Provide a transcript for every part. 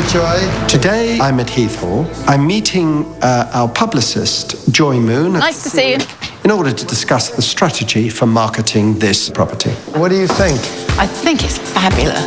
Joy. Today, I'm at Heath Hall. I'm meeting our publicist, Joy Moon. Nice to see you. In order to discuss the strategy for marketing this property. What do you think? I think it's fabulous.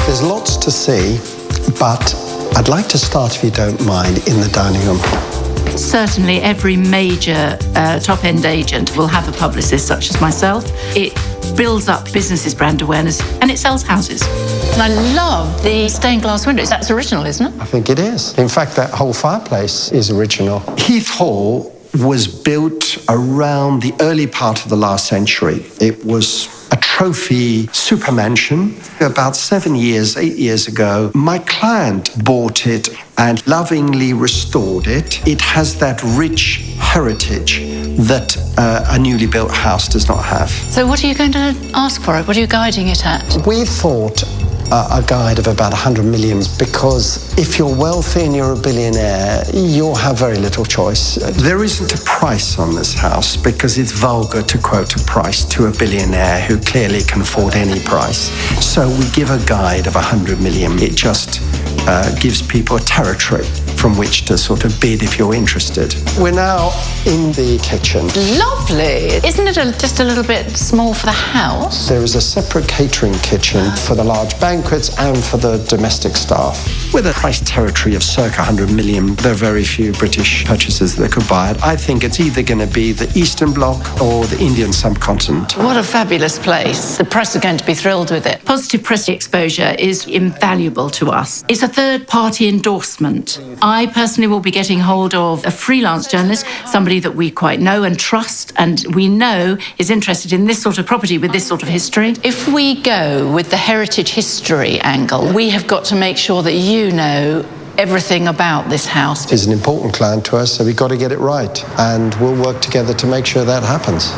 There's lots to see, but I'd like to start, if you don't mind, in the dining room. Certainly every major top-end agent will have a publicist such as myself. It builds up businesses' brand awareness and it sells houses. And I love the stained glass windows. That's original, isn't it? I think it is. In fact, that whole fireplace is original. Heath Hall was built around the early part of the last century. It was a trophy super mansion. About 8 years ago, my client bought it and lovingly restored it. It has that rich heritage that a newly built house does not have. So what are you going to ask for it? What are you guiding it at? We thought a guide of about 100 million, because if you're wealthy and you're a billionaire, you'll have very little choice. There isn't a price on this house because it's vulgar to quote a price to a billionaire who clearly can afford any price. So we give a guide of 100 million. It just gives people a territory from which to sort of bid if you're interested. We're now in the kitchen. Lovely. Isn't it just a little bit small for the house? There is a separate catering kitchen for the large banquets and for the domestic staff. With a price territory of circa 100 million, there are very few British purchasers that could buy it. I think it's either going to be the Eastern Bloc or the Indian subcontinent. What a fabulous place. The press are going to be thrilled with it. Positive press exposure is invaluable to us. It's a third-party endorsement. I personally will be getting hold of a freelance journalist, somebody that we quite know and trust and we know is interested in this sort of property with this sort of history. If we go with the heritage history angle, we have got to make sure that you know everything about this house. It's an important client to us, so we've got to get it right. And we'll work together to make sure that happens.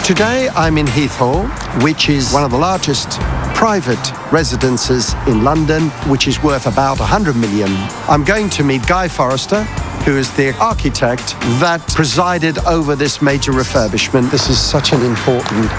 Today, I'm in Heath Hall, which is one of the largest private residences in London, which is worth about 100 million. I'm going to meet Guy Forrester, who is the architect that presided over this major refurbishment. This is such an important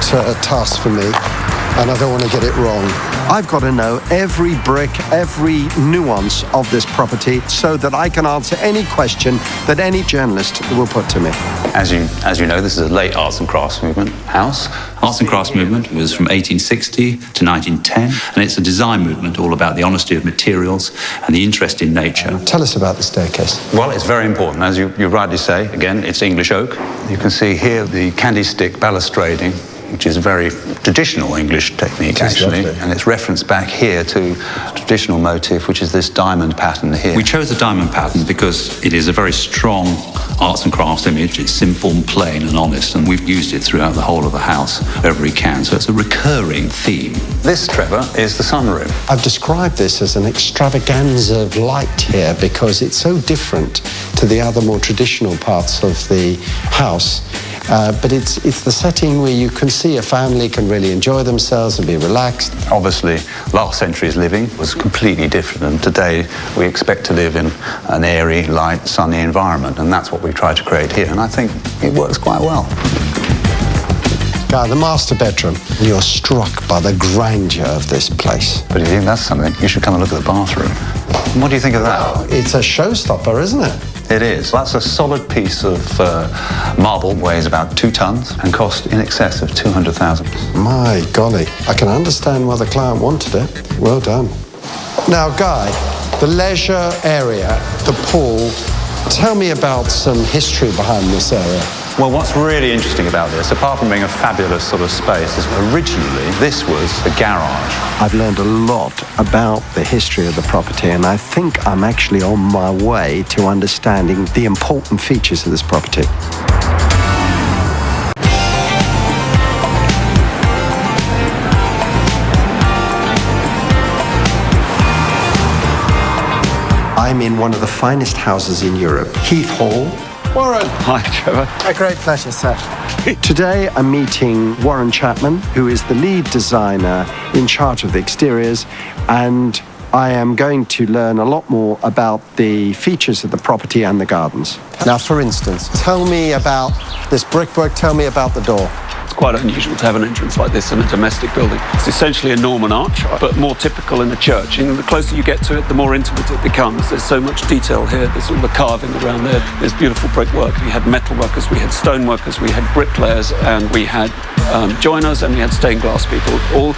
task for me, and I don't want to get it wrong. I've got to know every brick, every nuance of this property so that I can answer any question that any journalist will put to me. As you know, this is a late arts and crafts movement house. Arts and crafts movement was from 1860 to 1910, and it's a design movement all about the honesty of materials and the interest in nature. Tell us about the staircase. Well, it's very important. As you rightly say, again, it's English oak. You can see here the candy stick balustrading, which is a very traditional English technique, actually. And it's referenced back here to a traditional motif, which is this diamond pattern here. We chose the diamond pattern because it is a very strong arts and crafts image. It's simple and plain and honest, and we've used it throughout the whole of the house wherever we can. So it's a recurring theme. This, Trevor, is the sunroom. I've described this as an extravaganza of light here because it's so different to the other more traditional parts of the house. But it's the setting where you can see a family can really enjoy themselves and be relaxed. Obviously, last century's living was completely different, and today we expect to live in an airy, light, sunny environment, and that's what we've tried to create here, and I think it works quite well. Guy, the master bedroom. You're struck by the grandeur of this place. But if you think that's something, you should come and look at the bathroom. What do you think of that? It's a showstopper, isn't it? It is. That's a solid piece of marble, weighs about 2 tons and cost in excess of 200,000. My golly, I can understand why the client wanted it. Well done. Now, Guy, the leisure area, the pool, tell me about some history behind this area. Well, what's really interesting about this, apart from being a fabulous sort of space, is originally this was a garage. I've learned a lot about the history of the property, and I think I'm actually on my way to understanding the important features of this property. I'm in one of the finest houses in Europe, Heath Hall. Warren. Hi, Trevor. A great pleasure, sir. Today I'm meeting Warren Chapman, who is the lead designer in charge of the exteriors, and I am going to learn a lot more about the features of the property and the gardens. Now, for instance, tell me about this brickwork, tell me about the door. It's quite unusual to have an entrance like this in a domestic building. It's essentially a Norman arch, but more typical in a church. And the closer you get to it, the more intimate it becomes. There's so much detail here. There's all the carving around there. There's beautiful brickwork. We had metal workers, we had stone workers, we had bricklayers, and we had joiners, and we had stained glass people. All,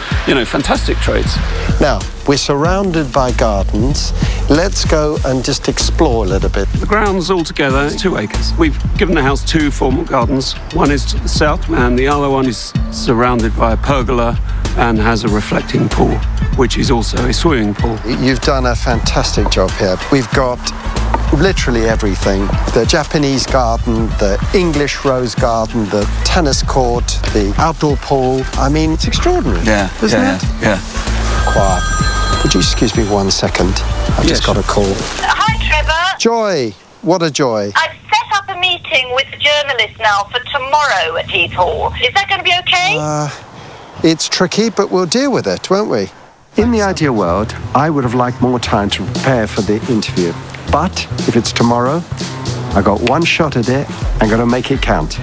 fantastic trades. Now, we're surrounded by gardens. Let's go and just explore a little bit. The grounds altogether, 2 acres. We've given the house 2 formal gardens. One is to the south, and the other one is surrounded by a pergola and has a reflecting pool, which is also a swimming pool. You've done a fantastic job here. We've got literally everything. The Japanese garden, the English rose garden, the tennis court, the outdoor pool. I mean, it's extraordinary, isn't it? Yeah. Quiet. Would you excuse me 1 second? I've just got a call. Hi, Trevor. Joy. What a joy. I've set up a meeting with the journalists now for tomorrow at Heath Hall. Is that going to be okay? It's tricky, but we'll deal with it, won't we? In the ideal world, I would have liked more time to prepare for the interview. But if it's tomorrow, I got one shot at it. I'm going to make it count.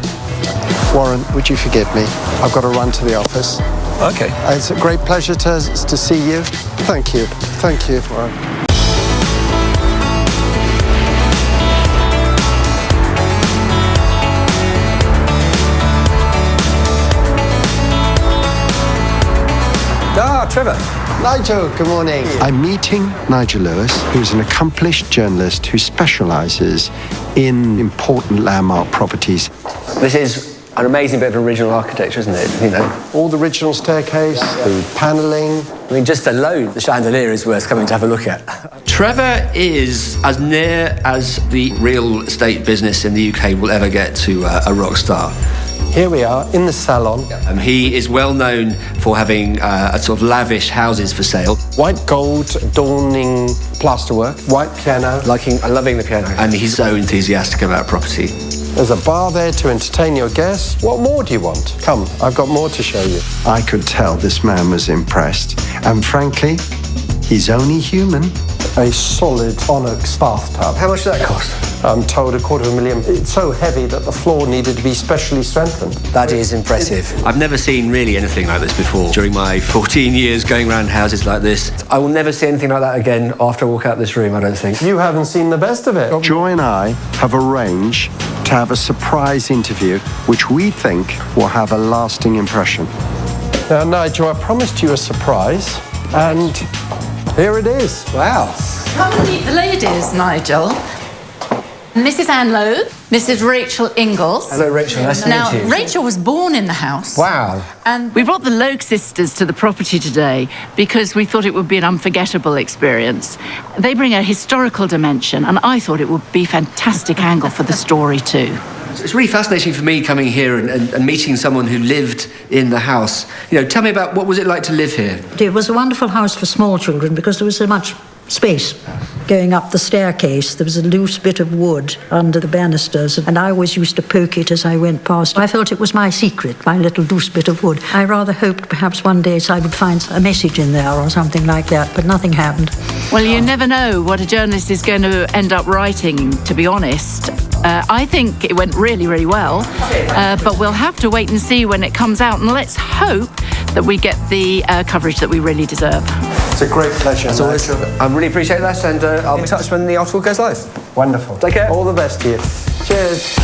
Warren, would you forgive me? I've got to run to the office. Okay. It's a great pleasure to see you. Thank you. Thank you, Warren. Trevor. Nigel, good morning. I'm meeting Nigel Lewis, who's an accomplished journalist who specialises in important landmark properties. This is an amazing bit of original architecture, isn't it? All the original staircase, the panelling. I mean, just alone, the chandelier is worth coming to have a look at. Trevor is as near as the real estate business in the UK will ever get to a rock star. Here we are in the salon. He is well known for having a sort of lavish houses for sale. White gold adorning plasterwork, white piano. Loving the piano. And he's so enthusiastic about property. There's a bar there to entertain your guests. What more do you want? Come, I've got more to show you. I could tell this man was impressed. And frankly, he's only human. A solid onyx bathtub. How much did that cost? I'm told $250,000. It's so heavy that the floor needed to be specially strengthened. That is impressive. I've never seen really anything like this before during my 14 years going around houses like this. I will never see anything like that again after I walk out this room, I don't think. You haven't seen the best of it. Joy and I have arranged to have a surprise interview, which we think will have a lasting impression. Now, Nigel, I promised you a surprise, and here it is. Wow. Come and meet the ladies, Nigel. Mrs. Anne Lowe, Mrs. Rachel Ingalls. Hello, Rachel. Nice to Now, meet you. Rachel was born in the house. Wow. And we brought the Logue sisters to the property today because we thought it would be an unforgettable experience. They bring a historical dimension, and I thought it would be a fantastic angle for the story too. It's really fascinating for me coming here and meeting someone who lived in the house. Tell me about what was it like to live here? It was a wonderful house for small children because there was so much space. Going up the staircase, there was a loose bit of wood under the banisters, and I always used to poke it as I went past. I felt it was my secret, my little loose bit of wood. I rather hoped perhaps one day I would find a message in there or something like that, but nothing happened. Well, you never know what a journalist is going to end up writing, to be honest. I think it went really, really well, but we'll have to wait and see when it comes out, and let's hope that we get the coverage that we really deserve. It's a great pleasure. As always, I really appreciate that, and I'll be in touch when the article goes live. Wonderful. Take care. All the best to you. Cheers.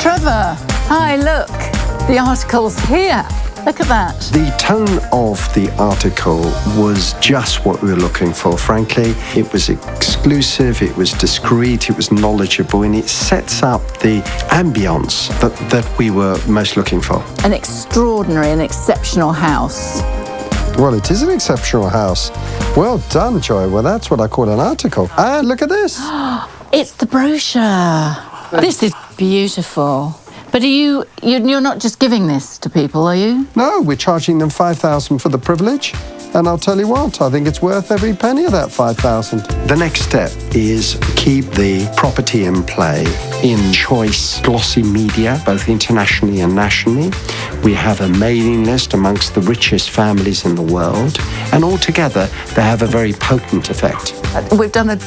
Trevor, hi, look, the article's here. Look at that. The tone of the article was just what we were looking for, frankly. It was exclusive, it was discreet, it was knowledgeable, and it sets up the ambience that we were most looking for. An extraordinary and exceptional house. Well, it is an exceptional house. Well done, Joy. Well, that's what I call an article. And look at this. It's the brochure. This is beautiful. But you're not just giving this to people, are you? No, we're charging them $5,000 for the privilege. And I'll tell you what, I think it's worth every penny of that $5,000. The next step is keep the property in play in choice glossy media, both internationally and nationally. We have a mailing list amongst the richest families in the world, and altogether they have a very potent effect. We've done a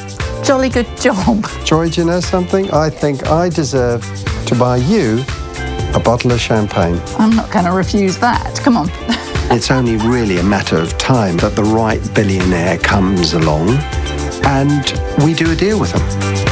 jolly good job. Joy, do you know something? I think I deserve to buy you a bottle of champagne. I'm not going to refuse that. Come on. It's only really a matter of time that the right billionaire comes along and we do a deal with them.